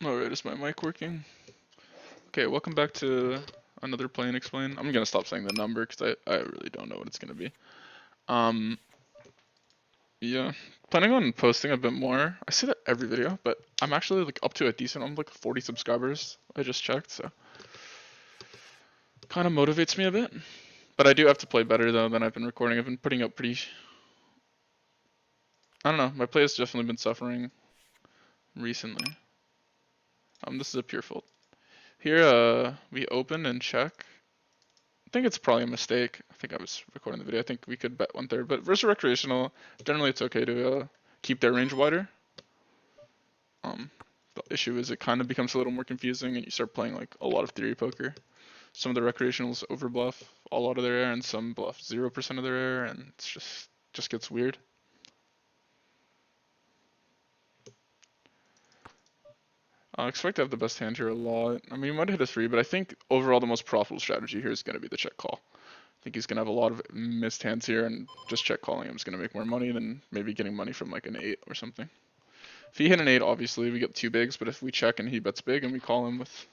Alright, is my mic working? Okay, welcome back to another Play and Explain. I'm gonna stop saying the number because I really don't know what it's gonna be. Um, yeah, planning on posting a bit more. I say that every video, but I'm actually like up to a decent, I'm like 40 subscribers. I just checked, so kind of motivates me a bit. But I do have to play better though than I've been recording. I've been putting up pretty, I don't know, my play has definitely been suffering recently. This is a pure fault. Here, we open and check. I think it's probably a mistake. I think I was recording the video. I think we could bet 1/3, but versus recreational, generally it's okay to keep their range wider. The issue is it kind of becomes a little more confusing, and you start playing like a lot of theory poker. Some of the recreationals over bluff a lot of their air, and some bluff 0% of their air, and it's just gets weird. I expect to have the best hand here a lot. I mean, we might hit a 3, but I think overall the most profitable strategy here is going to be the check call. I think he's going to have a lot of missed hands here, and just check calling him is going to make more money than maybe getting money from like an 8 or something. If he hit an 8, obviously we get 2 bigs, but if we check and he bets big and we call him with...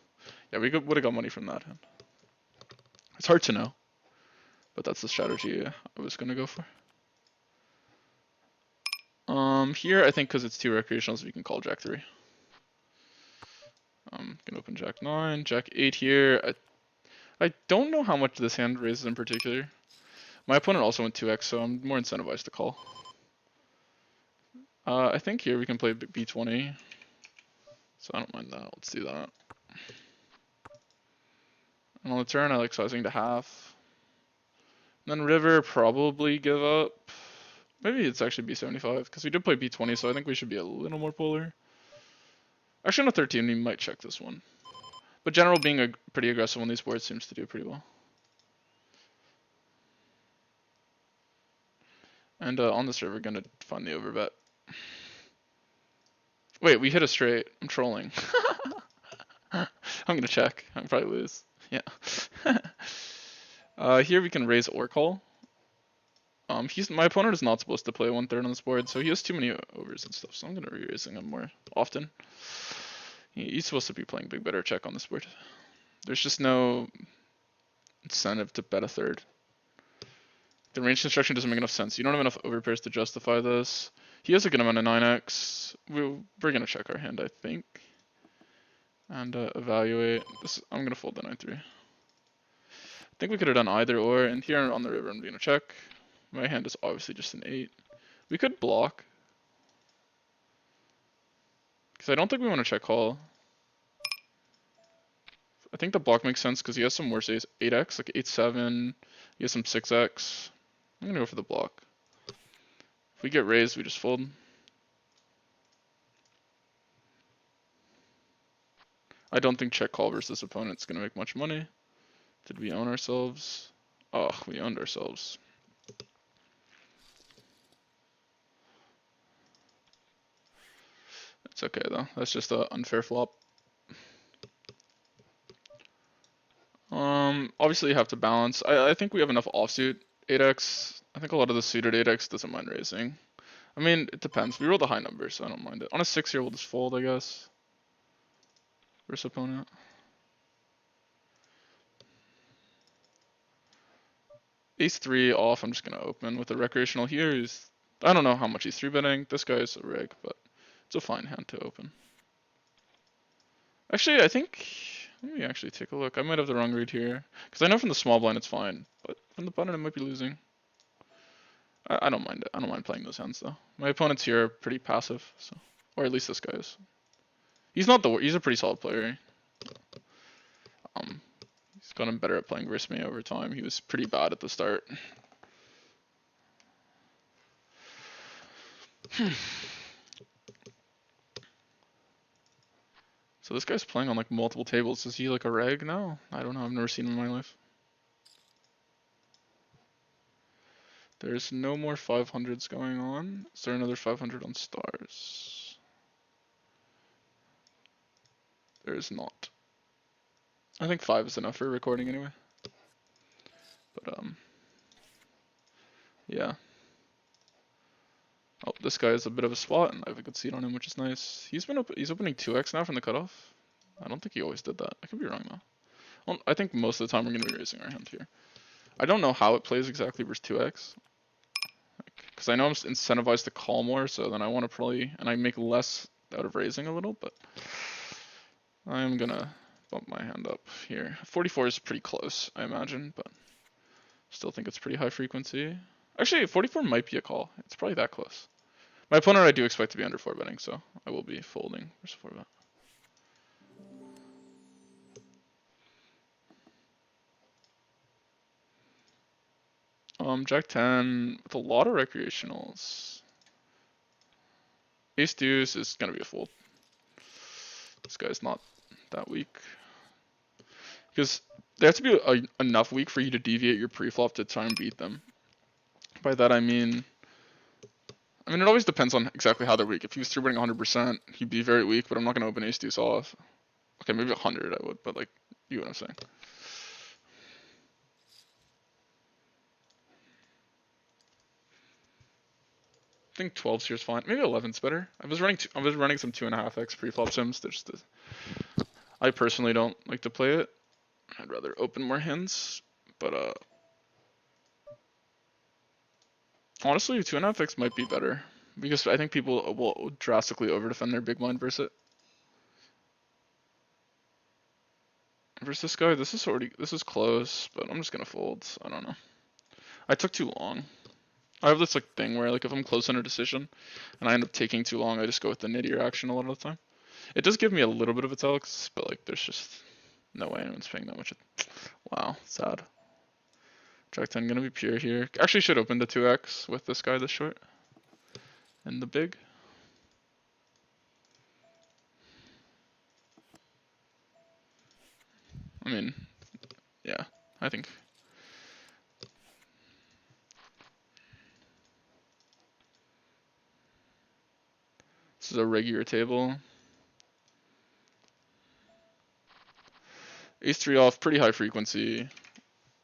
Yeah, we would have got money from that hand. It's hard to know, but that's the strategy I was going to go for. Here I think because it's 2 recreationals, we can call Jack 3. Can open Jack 9, Jack 8 here. I don't know how much this hand raises in particular. My opponent also went 2x, so I'm more incentivized to call. I think here we can play b20, so I don't mind that. Let's do that. And on the turn, I like sizing to half. And then river, probably give up. Maybe it's actually b75, because we did play b20, so I think we should be a little more polar. Actually, on a 13, we might check this one. But general being pretty aggressive on these boards seems to do pretty well. And on this river, gonna find the overbet. Wait, we hit a straight. I'm trolling. I'm gonna check. I'll probably lose. Yeah. Here we can raise or call. My opponent is not supposed to play 1/3 on this board, so he has too many overs and stuff. So I'm gonna be raising him more often. He's supposed to be playing big better check on this board. There's just no incentive to bet a 1/3. The range construction doesn't make enough sense. You don't have enough overpairs to justify this. He has a good amount of 9x. We're gonna check our hand, I think, and evaluate. I'm gonna fold the 9/3. I think we could have done either or, and here on the river I'm gonna check. My hand is obviously just an 8. We could block, because I don't think we want to check call. I think the block makes sense because he has some worse 8x, like 8-7. He has some 6x. I'm gonna go for the block. If we get raised, we just fold. I don't think check call versus opponent is gonna make much money. Did we own ourselves? Oh, we owned ourselves. It's okay though. That's just an unfair flop. Obviously you have to balance. I think we have enough offsuit 8x. I think a lot of the suited 8x doesn't mind raising. I mean, it depends. We rolled a high number, so I don't mind it. On a 6 here, we'll just fold, I guess. Versus opponent. Ace 3 off, I'm just gonna open with a recreational here. I don't know how much he's 3-betting. This guy is a rig, but it's a fine hand to open. Actually, I think, let me actually take a look. I might have the wrong read here. Because I know from the small blind it's fine, but from the button it might be losing. I don't mind it. I don't mind playing those hands though. My opponents here are pretty passive, so, or at least this guy is. He's not he's a pretty solid player. He's gotten better at playing versus me over time. He was pretty bad at the start. So this guy's playing on like multiple tables. Is he like a reg now? I don't know. I've never seen him in my life. There's no more 500s going on. Is there another 500 on stars? There is not. I think 5 is enough for recording anyway. But yeah. Oh, this guy is a bit of a spot, and I have a good seat on him, which is nice. He's opening 2x now from the cutoff. I don't think he always did that. I could be wrong though. Well, I think most of the time we're gonna be raising our hand here. I don't know how it plays exactly versus 2x, because I know I'm incentivized to call more, so then I want to probably, and I make less out of raising a little, but I'm gonna bump my hand up here. 44 is pretty close, I imagine, but still think it's pretty high frequency. Actually, 44 might be a call. It's probably that close. My opponent I do expect to be under 4 betting, so I will be folding versus 4 bet. Jack 10 with a lot of recreationals. Ace deuce is gonna be a fold. This guy's not that weak. Because they have to be enough weak for you to deviate your preflop to try and beat them. By that I mean it always depends on exactly how they're weak. If he was 3-betting 100%, he'd be very weak, but I'm not gonna open ace deuce off. Okay, maybe 100 I would, but like, you know what I'm saying. I think 12's here is fine. Maybe 11's better. I was running some 2.5x preflop sims. I personally don't like to play it. I'd rather open more hands, but honestly 2.5x might be better because I think people will drastically overdefend their big blind versus it. Versus this guy, this is close, but I'm just gonna fold. I don't know. I took too long. I have this like thing where like if I'm close on a decision and I end up taking too long, I just go with the nittier action a lot of the time. It does give me a little bit of a telex, but like there's just no way anyone's paying that much. Wow, sad. Jack 10 gonna be pure here. Actually should open the 2x with this guy this short. And the big. I mean, yeah, I think. This is a regular table. Ace 3 off, pretty high frequency.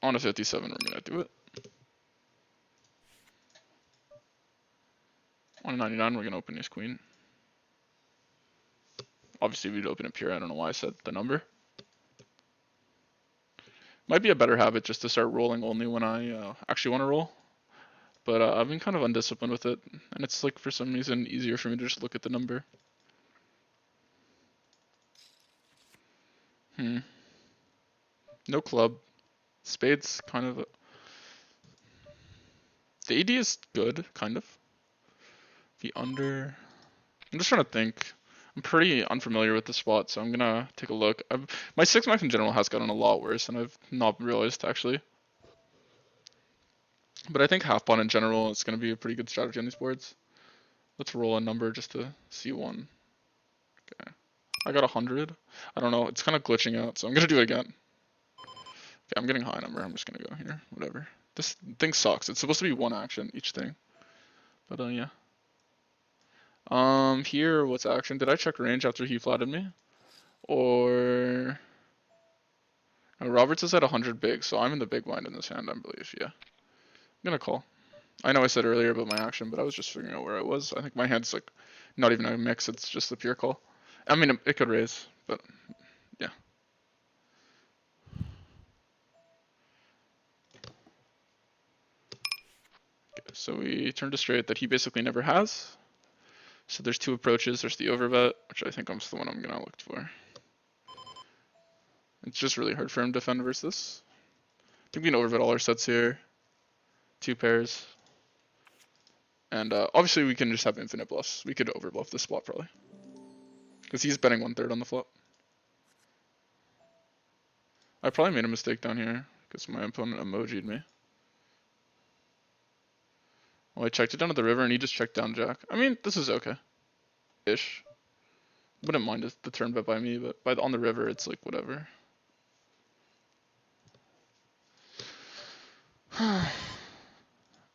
On a 57, we're gonna do it. On a 99, we're gonna open ace queen. Obviously, we'd open it pure. I don't know why I said the number. Might be a better habit just to start rolling only when I actually want to roll. But I've been kind of undisciplined with it, and it's like for some reason easier for me to just look at the number. No club. Spade's kind of the AD is good, kind of. The under. I'm just trying to think. I'm pretty unfamiliar with the spot, so I'm gonna take a look. My 6-max in general has gotten a lot worse, and I've not realized actually. But I think half pot in general is gonna be a pretty good strategy on these boards. Let's roll a number just to see one. Okay, I got 100. I don't know. It's kind of glitching out, so I'm gonna do it again. Okay, I'm getting high number. I'm just gonna go here. Whatever. This thing sucks. It's supposed to be one action each thing. But yeah. Here, what's action? Did I check range after he flatted me? Or no, Roberts is at 100 big, so I'm in the big blind in this hand, I believe. Yeah, I'm gonna call. I know I said earlier about my action, but I was just figuring out where I was. I think my hand's like not even a mix; it's just a pure call. I mean, it could raise, but yeah. Okay, so we turned to straight that he basically never has. So there's two approaches. There's the overbet, which I think is the one I'm gonna look for. It's just really hard for him to defend versus this. I think we can overbet all our sets here. 2 pairs. And obviously we can just have infinite bluffs. We could overbluff this spot probably. Because he's betting 1/3 on the flop. I probably made a mistake down here because my opponent emoji'd me. Well, I checked it down to the river and he just checked down jack. I mean, this is okay. Ish. Wouldn't mind the turn bet by me, but on the river it's like whatever.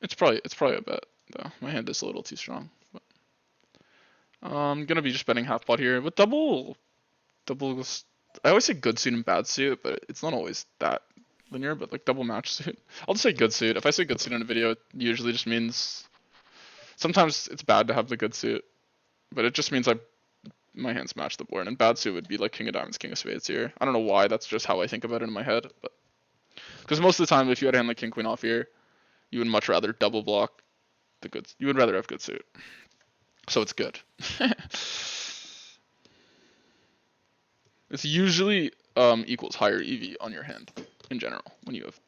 It's probably a bet though. My hand is a little too strong. But I'm gonna be just betting half pot here with double. I always say good suit and bad suit, but it's not always that linear. But like double match suit, I'll just say good suit. If I say good suit in a video, it usually just means Sometimes it's bad to have the good suit, but it just means my hands match the board. And bad suit would be like king of diamonds, king of spades here. I don't know why. That's just how I think about it in my head. But because most of the time, if you had a hand like king queen off here, you would much rather double block the good. You would rather have good suit. So it's good. It's usually equals higher EV on your hand in general when you have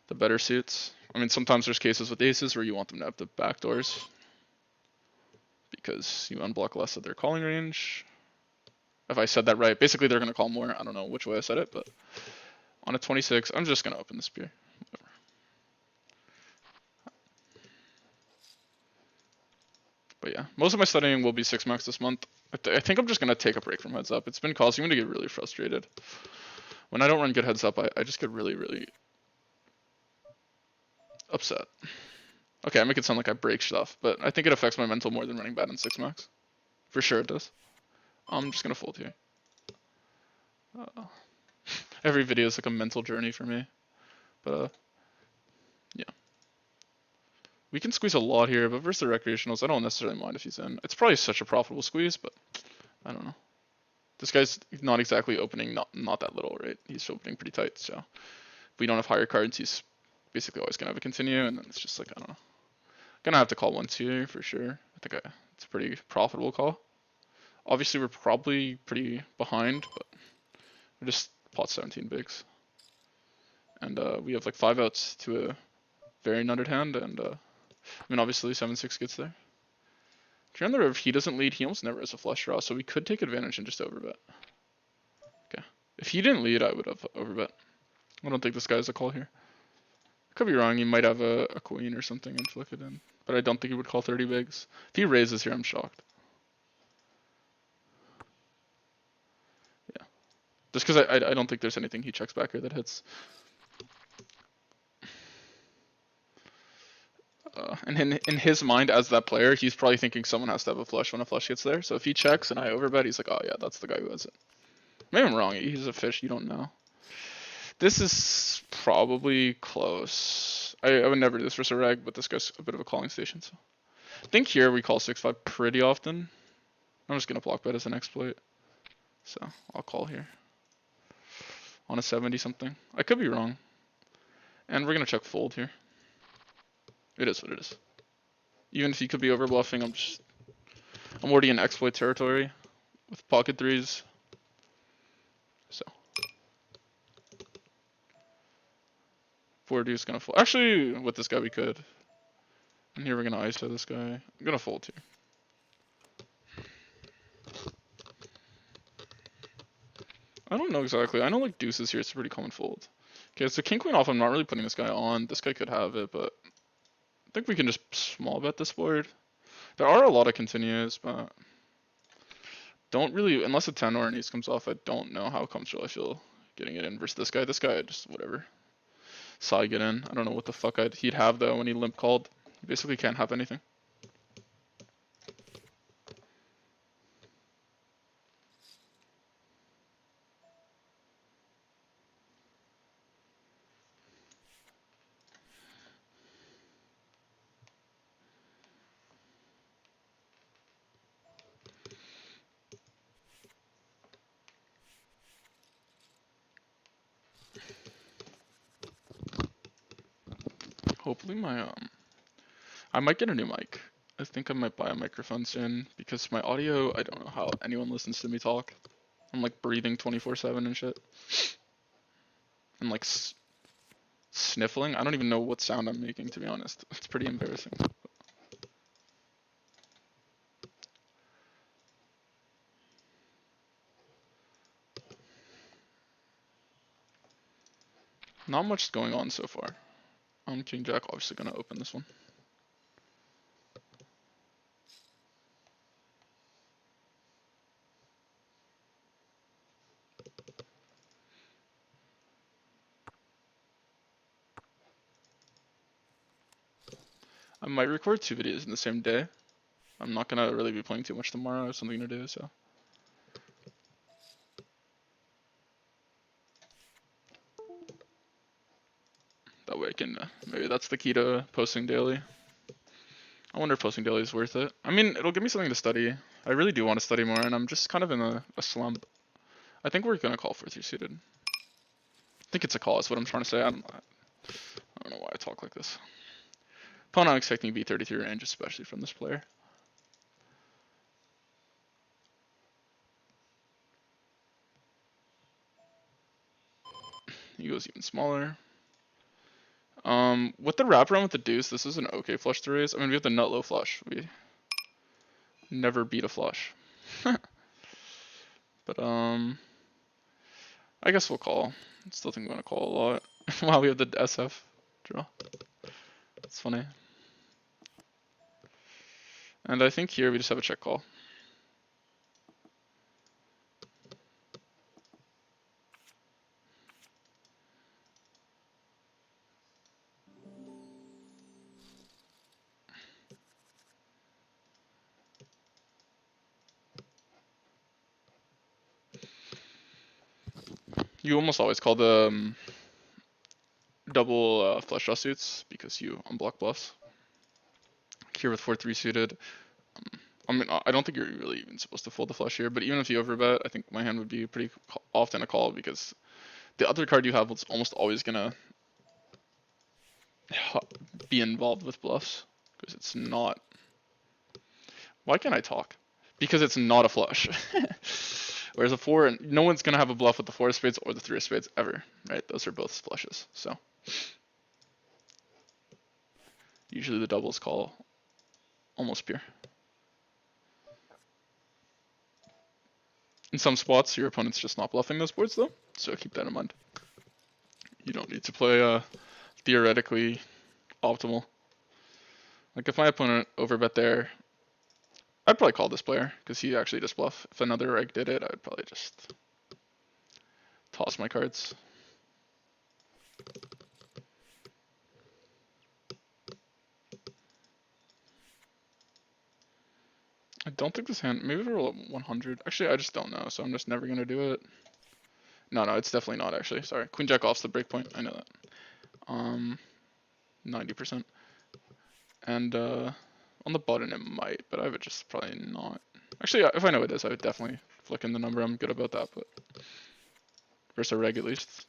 the better suits. I mean, sometimes there's cases with aces where you want them to have the back doors because you unblock less of their calling range. If I said that right, basically they're going to call more. I don't know which way I said it, but on a 26, I'm just going to open the spear. Whatever. But yeah, most of my studying will be 6-max this month. I think I'm just going to take a break from heads up. It's been causing me to get really frustrated. When I don't run good heads up, I just get really, really upset. Okay, I make it sound like I break stuff, but I think it affects my mental more than running bad in 6-max. For sure it does. I'm just going to fold here. Every video is like a mental journey for me. But yeah. We can squeeze a lot here, but versus the recreationals, I don't necessarily mind if he's in. It's probably such a profitable squeeze, but I don't know. This guy's not exactly opening not that little, right? He's opening pretty tight, so if we don't have higher cards, he's basically always gonna have a continue, and then it's just like, I don't know. Gonna have to call 1-2 for sure. I think it's a pretty profitable call. Obviously, we're probably pretty behind, but we're just pot 17 bigs. And we have like 5 outs to a very nutted hand, and I mean, obviously 7-6 gets there. If you're on the river, if he doesn't lead, he almost never has a flush draw, so we could take advantage and just overbet. Okay. If he didn't lead, I would have overbet. I don't think this guy has a call here. I could be wrong, he might have a queen or something and flick it in. But I don't think he would call 30 bigs. If he raises here, I'm shocked. Yeah. Just because I don't think there's anything he checks back here that hits. And in his mind as that player, he's probably thinking someone has to have a flush when a flush gets there. So if he checks and I overbet, he's like, oh yeah, that's the guy who has it. Maybe I'm wrong, he's a fish, you don't know. This is probably close. I would never do this versus a reg, but this guy's a bit of a calling station. So I think here we call 6-5 pretty often. I'm just going to block bet as an exploit. So I'll call here. On a 70 something. I could be wrong. And we're going to check fold here. It is what it is. Even if he could be over bluffing, I'm already in exploit territory with pocket threes. So 4D is gonna fold. Actually, with this guy we could. And here we're gonna ISO this guy. I'm gonna fold here. I don't know exactly. I know like deuces here, it's a pretty common fold. Okay, so king queen off, I'm not really putting this guy on. This guy could have it, but I think we can just small bet this board. There are a lot of continues, but don't really, unless a 10 or an ace comes off, I don't know how comfortable I feel getting it in versus this guy. This guy, just whatever. Saw I get in. I don't know what the fuck he'd have though when he limp called. He basically can't have anything. Hopefully I might get a new mic. I think I might buy a microphone soon because my audio, I don't know how anyone listens to me talk. I'm like breathing 24/7 and shit. And like sniffling. I don't even know what sound I'm making, to be honest. It's pretty embarrassing. Not much going on so far. King Jack, obviously gonna open this one. I might record 2 videos in the same day. I'm not gonna really be playing too much tomorrow. I have something to do, so. That way I can, maybe that's the key to posting daily. wonder if posting daily is worth it. I mean, it'll give me something to study. I really do want to study more, and I'm just kind of in a slump. I think we're gonna call 4-3 suited. I think it's a call. Is what I'm trying to say. I don't know why I talk like this. Opponent, I'm expecting B33 range, especially from this player. He goes even smaller. With the wraparound with the deuce, this is an okay flush to raise. I mean, we have the nut low flush. We never beat a flush. But, I guess we'll call. I still think I'm gonna call a lot. Wow, we have the SF draw. That's funny. And I think here we just have a check call. You almost always call the double flush draw suits because you unblock bluffs. Here with 4-3 suited. I mean, I don't think you're really even supposed to fold the flush here, but even if you overbet, I think my hand would be pretty often a call because the other card you have was almost always gonna be involved with bluffs because it's not. Why can't I talk? Because it's not a flush. Whereas a 4, no one's gonna have a bluff with the 4 of spades or the 3 of spades ever, right? Those are both flushes, so usually the doubles call almost pure. In some spots, your opponent's just not bluffing those boards though, so keep that in mind. You don't need to play theoretically optimal. Like if my opponent overbet there, I'd probably call this player because he actually just bluff. If another reg did it, I'd probably just toss my cards. I don't think this hand, maybe we roll 100. Actually, I just don't know, so I'm just never gonna do it. No, it's definitely not actually, sorry. Queen jack off's the break point, I know that. 90%. And on the button it might, but I would just probably not. Actually, if I know it is, I would definitely flick in the number, I'm good about that, but versus a reg at least.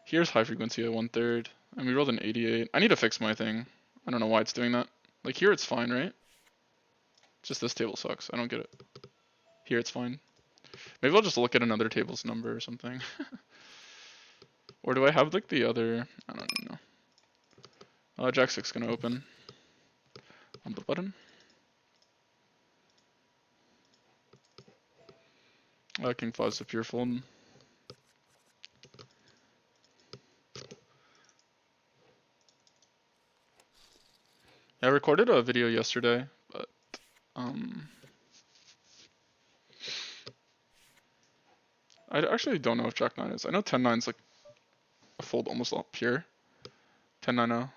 Here's high frequency at 1/3, and we rolled an 88. I need to fix my thing. I don't know why it's doing that. Like here it's fine, right? Just this table sucks, I don't get it. Here it's fine. Maybe I'll just look at another table's number or something. Or do I have like the other, I don't even know. Jack 6 gonna open on the button. King 5 is a pure fold. I recorded a video yesterday, but I actually don't know if Jack 9 is. I know 10-9's like a fold almost all pure. 10-9-0.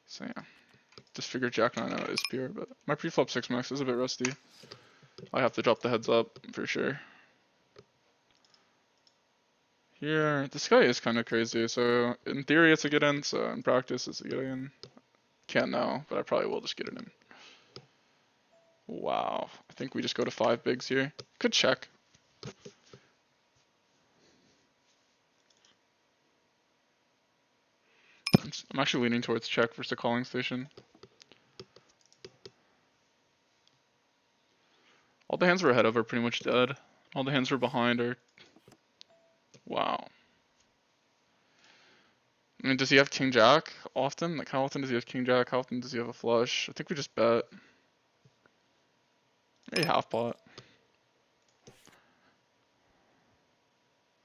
So yeah. Just figured Jack 9-0 is pure, but my preflop 6 max is a bit rusty. I have to drop the heads up for sure. Here, this guy is kind of crazy, so in theory it's a get in, so in practice it's a get in. Can't now, but I probably will just get it in. Wow, I think we just go to 5 bigs here. Could check. I'm actually leaning towards check versus a calling station. All the hands we're ahead of are pretty much dead. All the hands we're behind are... Wow. I mean, does he have king jack often? Like, how often does he have king jack? How often does he have a flush? I think we just bet. Maybe half pot. And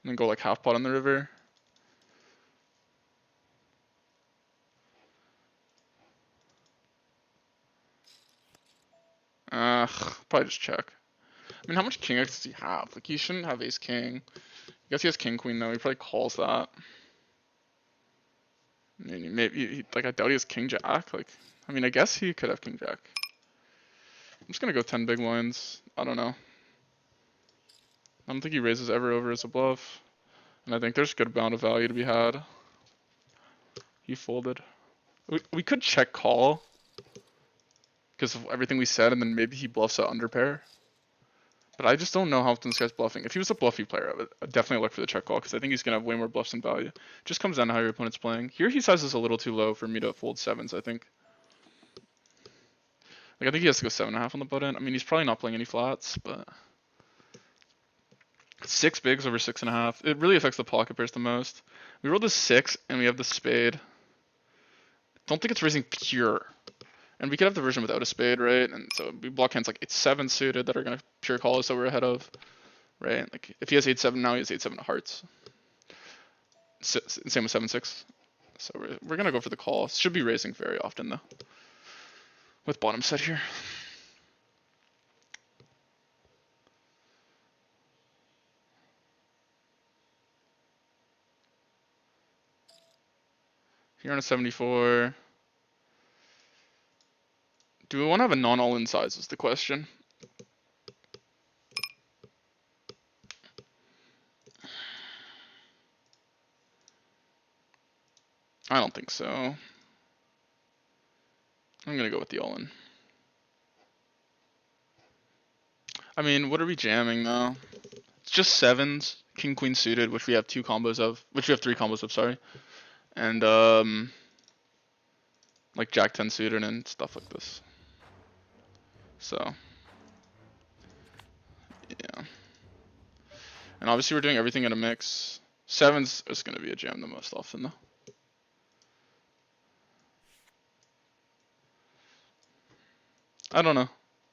then go like half pot on the river. Probably just check. I mean, how much king x does he have? Like, he shouldn't have ace king. I guess he has king queen though. He probably calls that. Maybe like, I doubt he has king jack. Like, I mean, I guess he could have king jack. I'm just gonna go 10 big blinds. I don't know. I don't think he raises ever over as a bluff. And I think there's a good amount of value to be had. He folded. We could check call. because of everything we said, and then maybe he bluffs at under pair. But I just don't know how often this guy's bluffing. If he was a bluffy player, I'd definitely look for the check call, because I think he's going to have way more bluffs than value. Just comes down to how your opponent's playing. Here he sizes a little too low for me to fold sevens, I think. Like, I think he has to go 7.5 on the button. I mean, he's probably not playing any flats, but 6 bigs over 6.5. It really affects the pocket pairs the most. We rolled a 6, and we have the spade. Don't think it's raising pure. And we could have the version without a spade, right? And so we block hands like it's 7 suited that are going to pure call us that we're ahead of, right? Like, if he has 8-7 now, he has 8-7 of hearts. Same with 7-6. So we're going to go for the call. Should be raising very often, though, with bottom set here. Here on a 74. Do we want to have a non-all-in size is the question. I don't think so. I'm going to go with the all-in. I mean, what are we jamming though? It's just sevens, king queen suited, which we have 3 combos of, sorry. And like jack 10 suited and stuff like this. So yeah. And obviously we're doing everything in a mix. Sevens is going to be a jam the most often though. I don't know.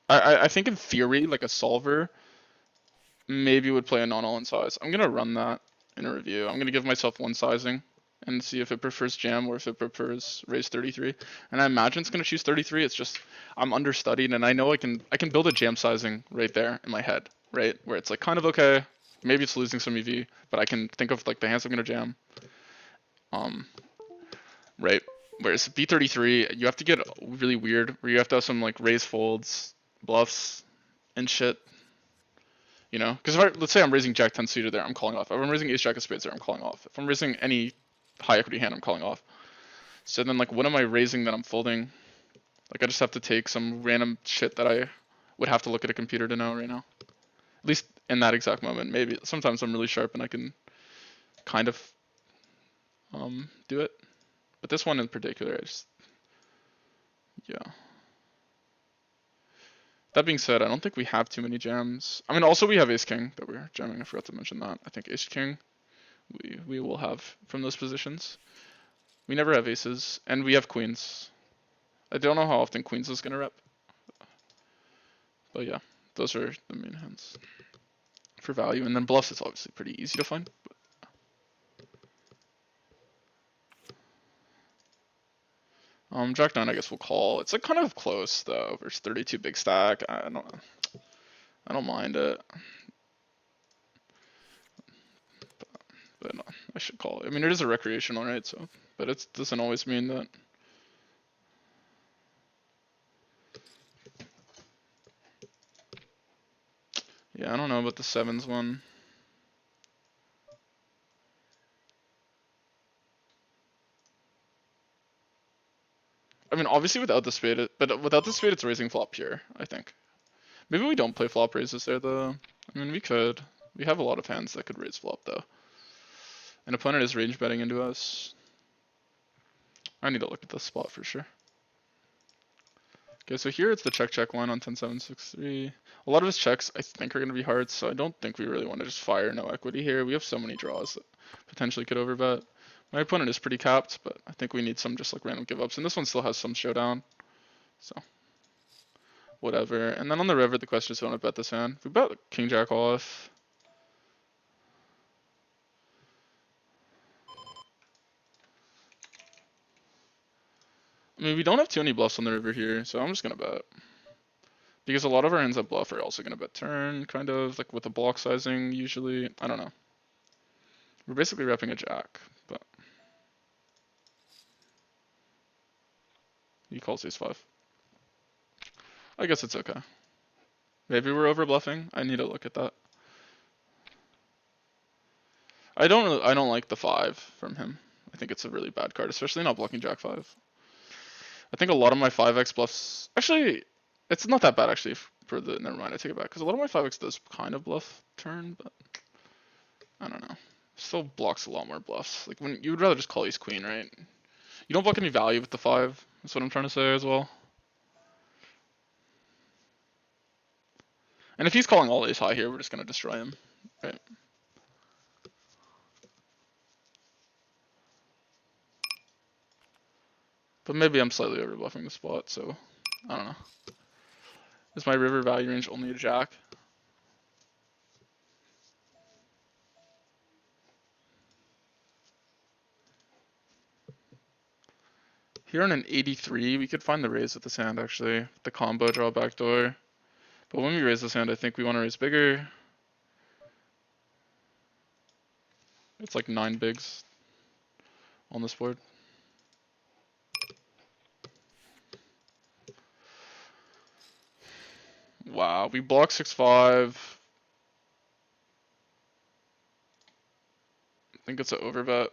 I think in theory, like a solver maybe would play a non-all-in size. I'm going to run that in a review. I'm going to give myself one sizing and see if it prefers jam or if it prefers raise 33. And I imagine it's going to choose 33. It's just I'm understudied and I know I can build a jam sizing right there in my head, right? Where it's like kind of okay. Maybe it's losing some EV, but I can think of like the hands I'm going to jam. Right? Whereas B33, you have to get really weird where you have to have some like raise folds, bluffs, and shit. You know, because let's say I'm raising Jack 10 suited there, I'm calling off. If I'm raising Ace Jack of Spades there, I'm calling off. If I'm raising any high equity hand, I'm calling off. So then, like, what am I raising that I'm folding? Like, I just have to take some random shit that I would have to look at a computer to know right now. At least in that exact moment. Maybe sometimes I'm really sharp and I can kind of do it. But this one in particular, I just yeah. That being said, I don't think we have too many jams. I mean, also we have Ace King that we're jamming. I forgot to mention that. I think Ace King we will have from those positions. We never have aces, and we have queens. I don't know how often queens is gonna rep. But yeah, those are the main hands for value. And then bluffs is obviously pretty easy to find. Jack 9 I guess we'll call. It's like kind of close though versus 32 big stack. I don't mind it. But no, I should call it. I mean, it is a recreational, right? So, but it doesn't always mean that. Yeah, I don't know about the sevens one. I mean, obviously without the spade, but without the spade, it's raising flop here, I think. Maybe we don't play flop raises there, though. I mean, we could. We have a lot of hands that could raise flop, though. An opponent is range betting into us. I need to look at this spot for sure. Okay, so here it's the check one on 10-7-6-3. A lot of his checks, I think, are going to be hearts, so I don't think we really want to just fire no equity here. We have so many draws that potentially could overbet. My opponent is pretty capped, but I think we need some just like random give ups. And this one still has some showdown. So, whatever. And then on the river, the question is, do we want to bet this hand? If we bet King Jack off. I mean, we don't have too many bluffs on the river here, so I'm just going to bet. Because a lot of our hands that bluff are also going to bet turn, kind of, like with the block sizing usually. I don't know. We're basically repping a jack, but he calls ace 5. I guess it's okay. Maybe we're over bluffing. I need to look at that. I don't like the 5 from him. I think it's a really bad card, especially not blocking jack 5. I think a lot of my 5x bluffs, actually, It's not that bad actually for the, never mind, I take it back. Because a lot of my 5x does kind of bluff turn, but I don't know. Still blocks a lot more bluffs. Like when you would rather just call ace queen, right? You don't block any value with the 5. That's what I'm trying to say as well. And if he's calling all ace high here, we're just gonna destroy him, right? But maybe I'm slightly over bluffing the spot, so I don't know. Is my river value range only a jack? Here on an 83, we could find the raise with this hand actually. The combo draw backdoor. But when we raise this hand, I think we want to raise bigger. It's like 9 bigs on this board. Wow, we block 6-5. I think it's an overbet.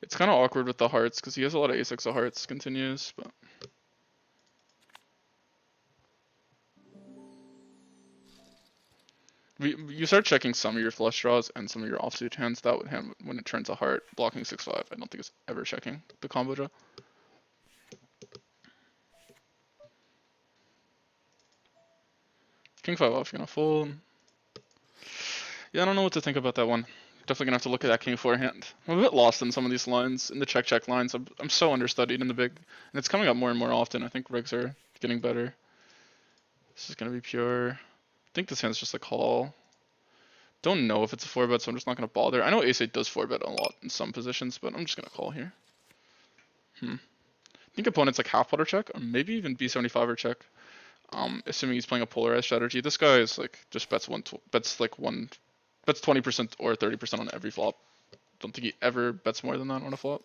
It's kind of awkward with the hearts because he has a lot of ace-X of hearts continues, but you start checking some of your flush draws and some of your offsuit hands. That would hand when it turns a heart, blocking 6-5. I don't think it's ever checking the combo draw. King 5 off, you're gonna fold. Yeah, I don't know what to think about that one. Definitely gonna have to look at that King 4 hand. I'm a bit lost in some of these lines, in the check lines. I'm so understudied in the big, and it's coming up more and more often. I think rigs are getting better. This is gonna be pure. I think this hand's just a call. Don't know if it's a 4-bet, so I'm just not gonna bother. I know ace-8 does 4-bet a lot in some positions, but I'm just gonna call here. I think opponent's like half pot or check, or maybe even B75 or check. Assuming he's playing a polarized strategy. This guy is like just bets 20% or 30% on every flop. Don't think he ever bets more than that on a flop.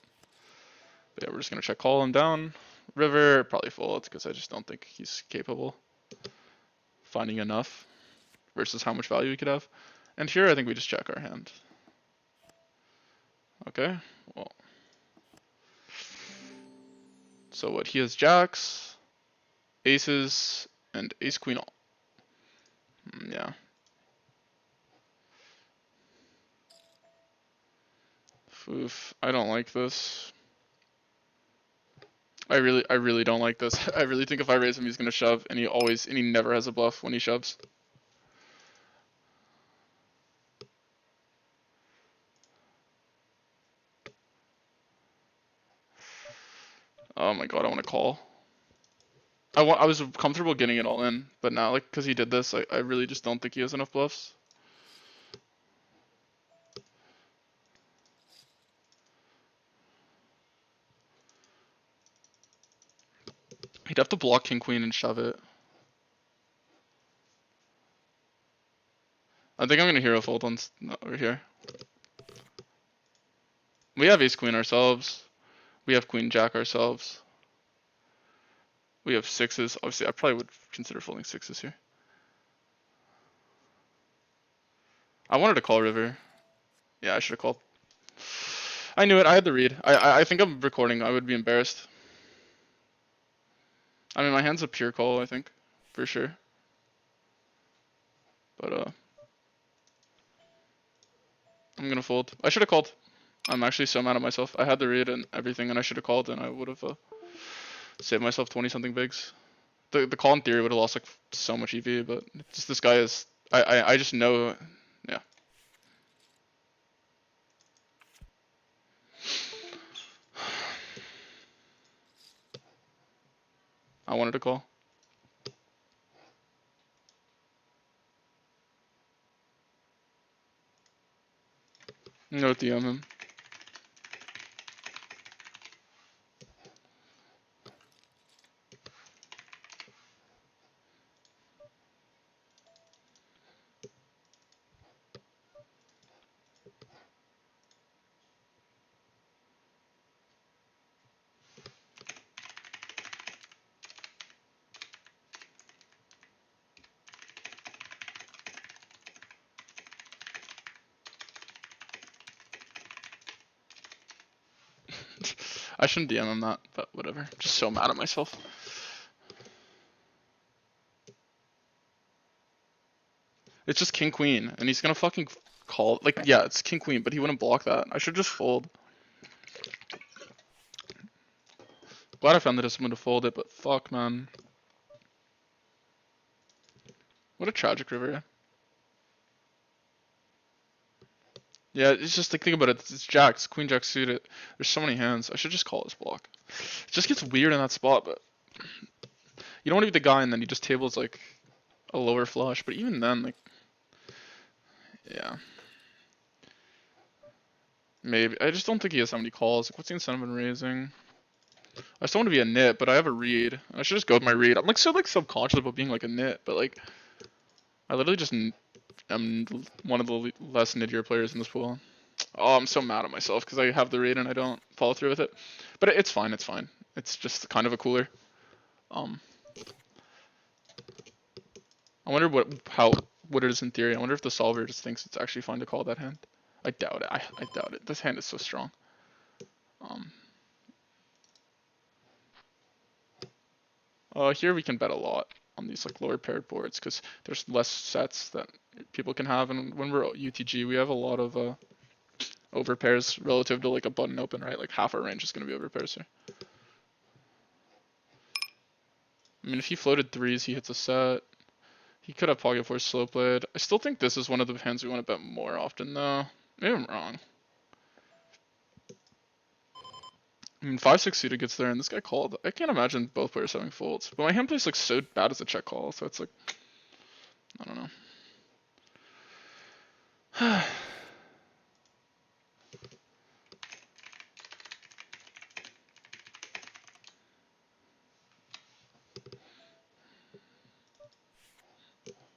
But yeah, we're just gonna check call him down. River, probably fold because I just don't think he's capable finding enough versus how much value he could have. And here I think we just check our hand. Okay, well. So what, he has jacks, aces, and ace queen all. Yeah. Oof, I don't like this. I really don't like this. I really think if I raise him, he's gonna shove, and he never has a bluff when he shoves. Oh my god, I want to call. I was comfortable getting it all in, but now, like, because he did this, I really just don't think he has enough bluffs. He'd have to block king queen and shove it. I think I'm gonna hero fold on over here. We have ace queen ourselves. We have queen jack ourselves. We have sixes. Obviously, I probably would consider folding sixes here. I wanted to call river. Yeah, I should have called. I knew it. I had the read. I think I'm recording. I would be embarrassed. I mean, my hand's a pure call, I think, for sure. But I'm gonna fold. I should have called. I'm actually so mad at myself. I had the read and everything, and I should have called, and I would have saved myself 20 something bigs. The call in theory would have lost like so much EV, but just this guy is. I just know. Yeah. I wanted to call. No DM him. I shouldn't DM him that, but whatever. Just so mad at myself. It's just king queen, and he's gonna fucking call. Like, yeah, it's king queen, but he wouldn't block that. I should just fold. Glad I found the discipline to fold it, but fuck, man. What a tragic river. Yeah, it's just like, think about it. It's jacks, queen jack suited. There's so many hands. I should just call this block. It just gets weird in that spot, but you don't want to be the guy and then he just tables like a lower flush. But even then, like, yeah, maybe. I just don't think he has that many calls. Like, what's the incentive in raising? I still want to be a nit, but I have a read. I should just go with my read. I'm like so like subconscious about being like a nit, but like I literally just am one of the less nittier players in this pool. Oh, I'm so mad at myself because I have the read and I don't follow through with it. But it's fine. It's fine. It's just kind of a cooler. I wonder what it is in theory. I wonder if the solver just thinks it's actually fine to call that hand. I doubt it. I doubt it. This hand is so strong. Here we can bet a lot on these like lower paired boards because there's less sets that people can have, and when we're UTG, we have a lot of over pairs relative to like a button open, right? Like half our range is gonna be over pairs here. I mean, if he floated threes, he hits a set. He could have pocket four slow played. I still think this is one of the hands we want to bet more often, though. Maybe I'm wrong. I mean, 5-6 suited gets there, and this guy called. I can't imagine both players having folds. But my hand plays like so bad as a check call, so it's like, I don't know.